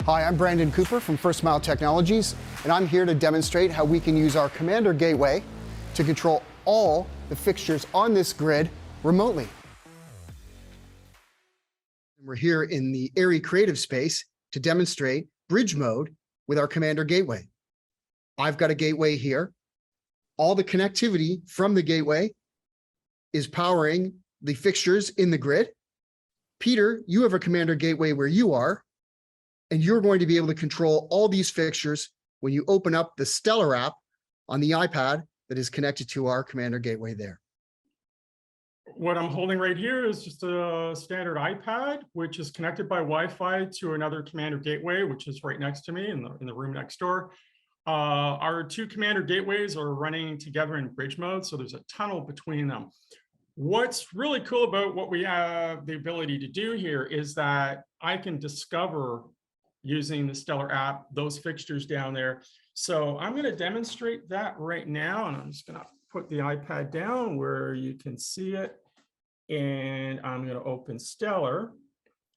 Hi, I'm Brandon Cooper from First Mile Technologies, and I'm here to demonstrate how we can use our Commander Gateway to control all the fixtures on this grid remotely. We're here in the ARRI creative space to demonstrate bridge mode with our Commander Gateway. I've got a gateway here. All the connectivity from the gateway is powering the fixtures in the grid. Peter, you have a Commander Gateway where you are, and you're going to be able to control all these fixtures when you open up the Stellar app on the iPad that is connected to our Commander Gateway there. What I'm holding right here is just a standard iPad, which is connected by Wi-Fi to another Commander Gateway, which is right next to me in the room next door. Our two Commander Gateways are running together in bridge mode, so there's a tunnel between them. What's really cool about what we have the ability to do here is that I can discover, using the Stellar app, those fixtures down there. So I'm going to demonstrate that right now, and I'm just going to put the iPad down where you can see it. And I'm going to open Stellar,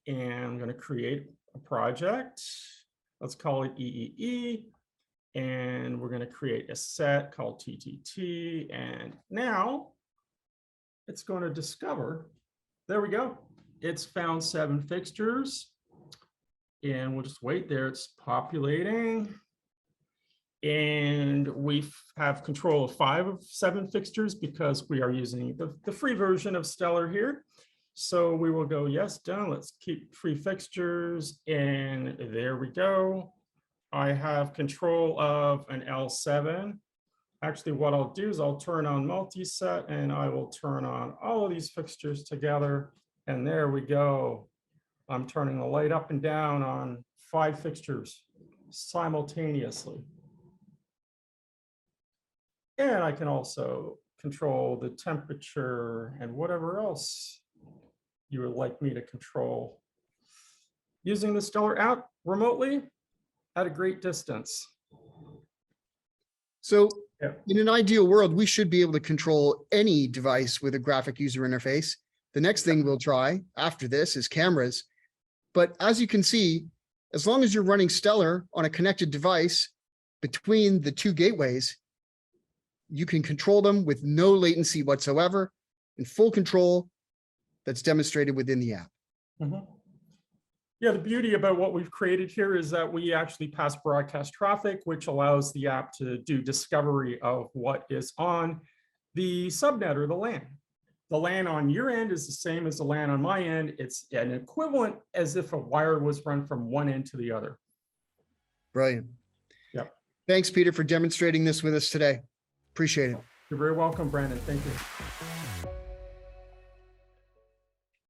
and I'm going to create a project. Let's call it EEE. And we're going to create a set called TTT. And now it's going to discover, there we go. It's found 7 fixtures. And we'll just wait there. It's populating. And we have control of 5 of 7 fixtures because we are using the free version of Stellar here. So we will go, yes, done. Let's keep free fixtures. And there we go. I have control of an L7. Actually, what I'll do is I'll turn on multi-set, and I will turn on all of these fixtures together. And there we go. I'm turning the light up and down on 5 fixtures simultaneously. And I can also control the temperature and whatever else you would like me to control using the Stellar app remotely at a great distance. So in an ideal world, we should be able to control any device with a graphic user interface. The next thing we'll try after this is cameras. But as you can see, as long as you're running Stellar on a connected device between the 2 gateways, you can control them with no latency whatsoever and full control that's demonstrated within the app. Mm-hmm. Yeah, the beauty about what we've created here is that we actually pass broadcast traffic, which allows the app to do discovery of what is on the subnet or the LAN. The LAN on your end is the same as the LAN on my end. It's an equivalent as if a wire was run from one end to the other. Brilliant. Yep. Thanks, Peter, for demonstrating this with us today. Appreciate it. You're very welcome, Brandon. Thank you.